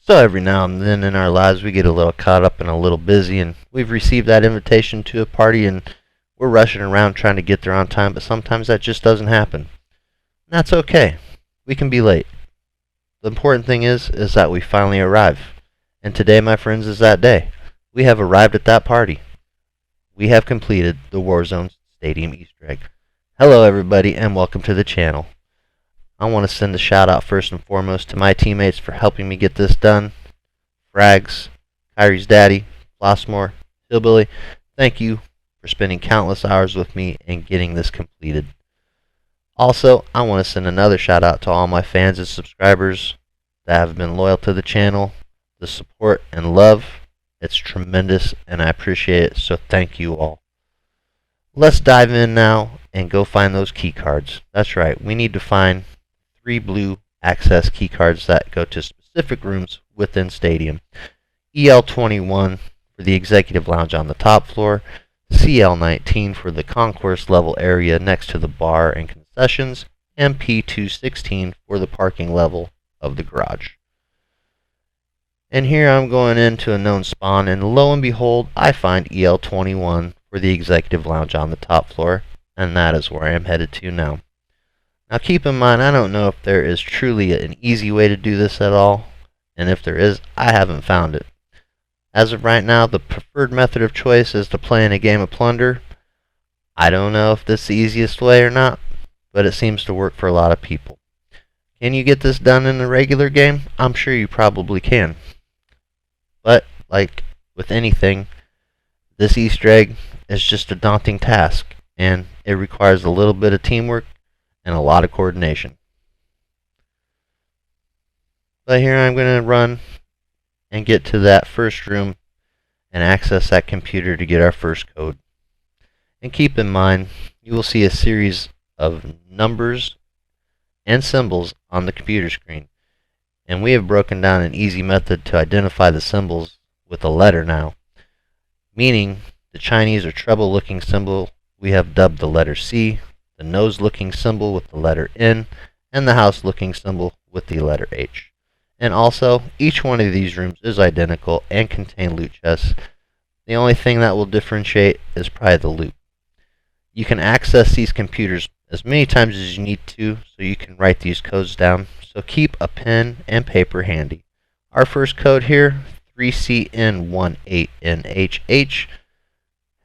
So every now and then in our lives we get a little caught up and a little busy, and we've received that invitation to a party and we're rushing around trying to get there on time, but sometimes that just doesn't happen. And that's okay. We can be late. The important thing is that we finally arrive. And today, my friends, is that day. We have arrived at that party. We have completed the Warzone Stadium Easter egg. Hello everybody and welcome to the channel. I want to send a shout out first and foremost to my teammates for helping me get this done. Frags, Kyrie's daddy, Flossmore, Hillbilly, thank you for spending countless hours with me and getting this completed. Also, I want to send another shout out to all my fans and subscribers that have been loyal to the channel. The support and love, it's tremendous and I appreciate it, so thank you all. Let's dive in now and go find those key cards. That's right, we need to find 3 blue access key cards that go to specific rooms within Stadium. EL21 for the executive lounge on the top floor, CL19 for the concourse level area next to the bar and concessions, and P216 for the parking level of the garage. And here I'm going into a known spawn, and lo and behold, I find EL21 for the executive lounge on the top floor, and that is where I am headed to now. Now keep in mind, I don't know if there is truly an easy way to do this at all, and if there is, I haven't found it. As of right now, the preferred method of choice is to play in a game of plunder. I don't know if this is the easiest way or not, but it seems to work for a lot of people. Can you get this done in the regular game? I'm sure you probably can. But, like with anything, this Easter egg is just a daunting task, and it requires a little bit of teamwork and a lot of coordination. But here I'm going to run and get to that first room and access that computer to get our first code. And keep in mind, you will see a series of numbers and symbols on the computer screen. And we have broken down an easy method to identify the symbols with a letter now. Meaning, the Chinese or treble looking symbol we have dubbed the letter C, the nose looking symbol with the letter N, and the house looking symbol with the letter H. And also, each one of these rooms is identical and contain loot chests. The only thing that will differentiate is probably the loot. You can access these computers as many times as you need to, so you can write these codes down. So keep a pen and paper handy. Our first code here, 3CN18NHH,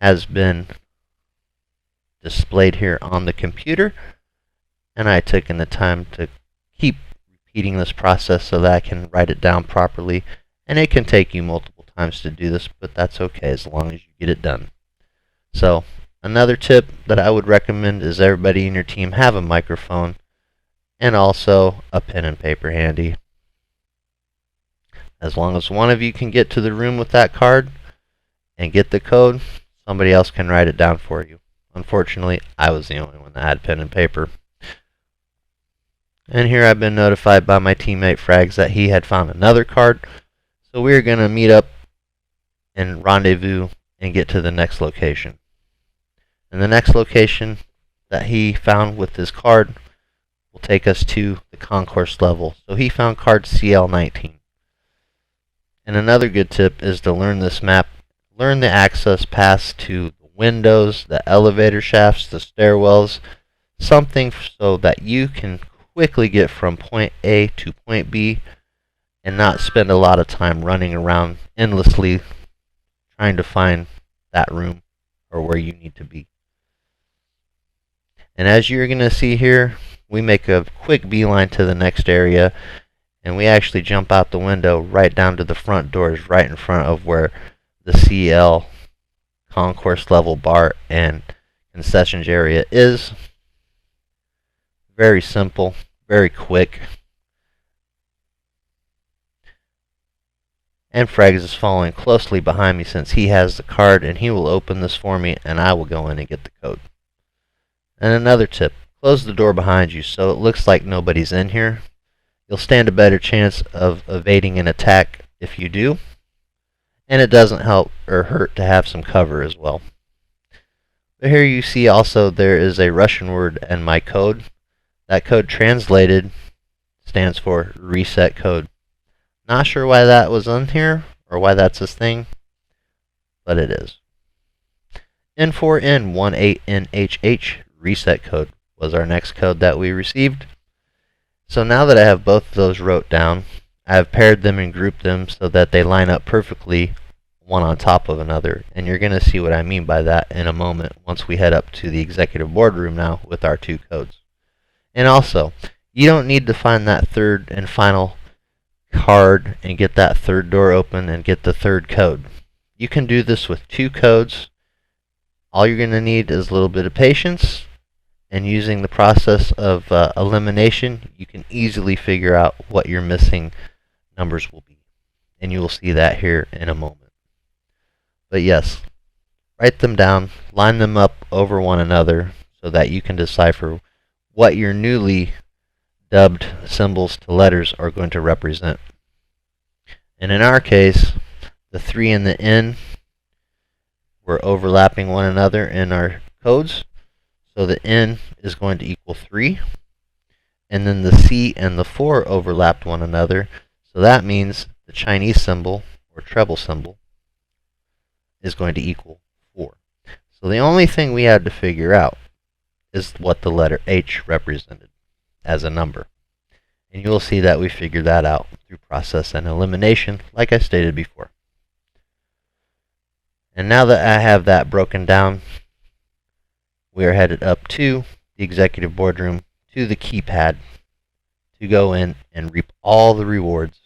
has been displayed here on the computer, and I took in the time to keep repeating this process so that I can write it down properly, and it can take you multiple times to do this, but that's okay as long as you get it done. So another tip that I would recommend is everybody in your team have a microphone and also a pen and paper handy. As long as one of you can get to the room with that card and get the code, somebody else can write it down for you. Unfortunately, I was the only one that had pen and paper. And here I've been notified by my teammate Frags that he had found another card. So we're going to meet up and rendezvous and get to the next location. And the next location that he found with his card will take us to the concourse level. So he found card CL19. And another good tip is to learn this map. Learn the access paths to the windows, the elevator shafts, the stairwells, something so that you can quickly get from point A to point B and not spend a lot of time running around endlessly trying to find that room or where you need to be. And as you're going to see here, we make a quick beeline to the next area, and we actually jump out the window right down to the front doors right in front of where the CL concourse level bar and concessions area is. Very simple, very quick. And Frags is following closely behind me since he has the card, and he will open this for me and I will go in and get the code. And another tip, close the door behind you so it looks like nobody's in here. You'll stand a better chance of evading an attack if you do. And it doesn't help or hurt to have some cover as well. But here you see also there is a Russian word and my code. That code translated stands for reset code. Not sure why that was in here, or why that's this thing, but it is. N4N18NHH reset code was our next code that we received. So now that I have both of those wrote down, I have paired them and grouped them so that they line up perfectly one on top of another. And you're going to see what I mean by that in a moment once we head up to the executive boardroom now with our two codes. And also, you don't need to find that third and final card and get that third door open and get the third code. You can do this with two codes. All you're going to need is a little bit of patience, and using the process of elimination, you can easily figure out what your missing numbers will be. And you will see that here in a moment. But yes, write them down, line them up over one another so that you can decipher what your newly dubbed symbols to letters are going to represent. And in our case, the 3 and the N were overlapping one another in our codes. So the N is going to equal 3. And then the C and the 4 overlapped one another. So that means the Chinese symbol, or treble symbol, is going to equal 4. So the only thing we had to figure out is what the letter H represented as a number. And you will see that we figured that out through process and elimination, like I stated before. And now that I have that broken down, we are headed up to the executive boardroom, to the keypad, to go in and reap all the rewards.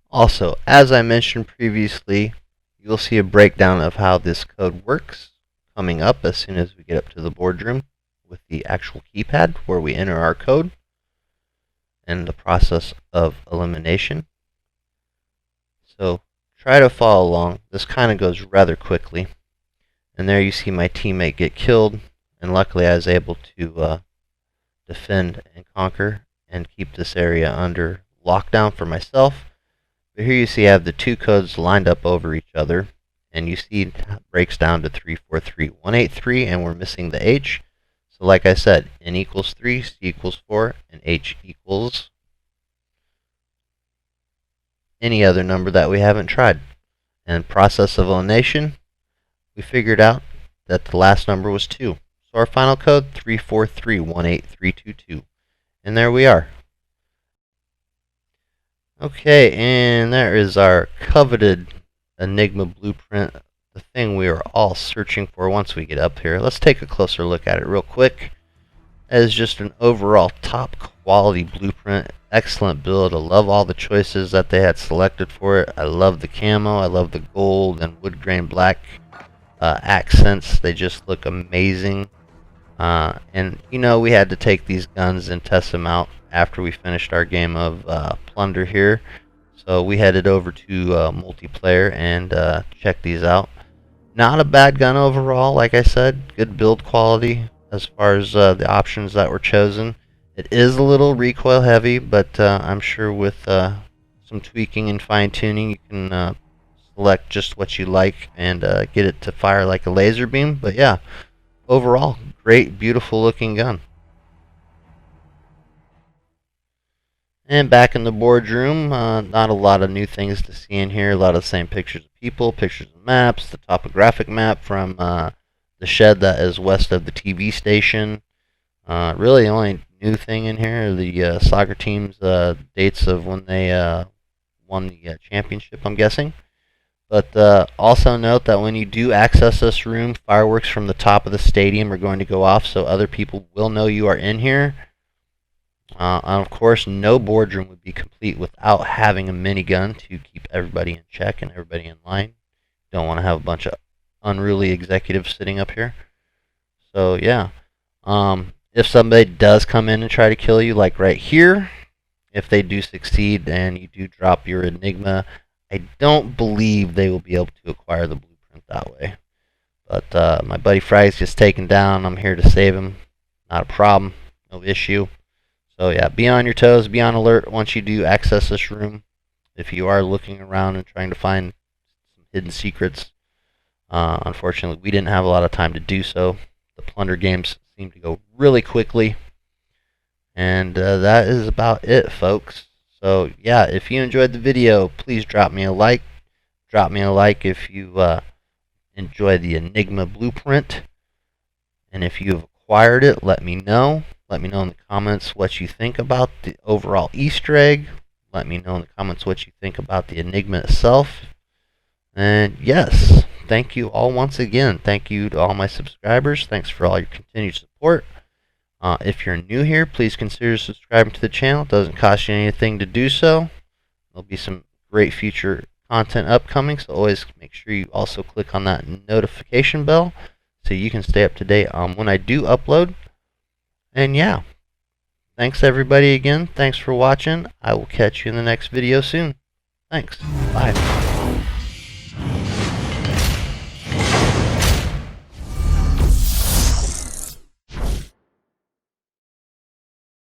Also, as I mentioned previously, you'll see a breakdown of how this code works coming up as soon as we get up to the boardroom with the actual keypad where we enter our code and the process of elimination. So try to follow along. This kind of goes rather quickly. And there you see my teammate get killed, and luckily I was able to defend and conquer and keep this area under lockdown for myself. But here you see I have the two codes lined up over each other, and you see it breaks down to 343183, and we're missing the H. So like I said, N equals 3, C equals 4, and H equals any other number that we haven't tried. And process of elimination, we figured out that the last number was 2. So our final code, 34318322. And there we are. Okay, and there is our coveted Enigma blueprint, the thing we are all searching for once we get up here. Let's take a closer look at it real quick. That is just an overall top quality blueprint. Excellent build. I love all the choices that they had selected for it. I love the camo. I love the gold and wood grain black accents. They just look amazing. And you know, we had to take these guns and test them out after we finished our game of Plunder here. So we headed over to multiplayer and checked these out. Not a bad gun overall, like I said. Good build quality as far as the options that were chosen. It is a little recoil heavy, but I'm sure with some tweaking and fine tuning you can select just what you like and get it to fire like a laser beam. But yeah, overall, great, beautiful looking gun. And back in the boardroom, not a lot of new things to see in here. A lot of the same pictures of people, pictures of maps, the topographic map from the shed that is west of the TV station. Really, the only new thing in here are the soccer team's dates of when they won the championship, I'm guessing. But also note that when you do access this room, fireworks from the top of the stadium are going to go off, so other people will know you are in here. And of course, no boardroom would be complete without having a minigun to keep everybody in check and everybody in line. Don't want to have a bunch of unruly executives sitting up here. So yeah, if somebody does come in and try to kill you, like right here, if they do succeed and you do drop your Enigma, I don't believe they will be able to acquire the blueprint that way. But my buddy Fry's just taken down. I'm here to save him. Not a problem. No issue. So yeah, be on your toes, be on alert once you do access this room. If you are looking around and trying to find some hidden secrets, unfortunately we didn't have a lot of time to do so. The Plunder games seem to go really quickly. And that is about it, folks. So yeah, if you enjoyed the video, please drop me a like. Drop me a like if you enjoy the Enigma blueprint. And if you've acquired it, let me know. Let me know in the comments what you think about the overall Easter egg. Let me know in the comments what you think about the Enigma itself. And yes, thank you all once again. Thank you to all my subscribers. Thanks for all your continued support. If you're new here, please consider subscribing to the channel. It doesn't cost you anything to do so. There'll be some great future content upcoming, so always make sure you also click on that notification bell so you can stay up to date on when I do upload. And yeah, thanks everybody again. Thanks for watching. I will catch you in the next video soon. Thanks. Bye.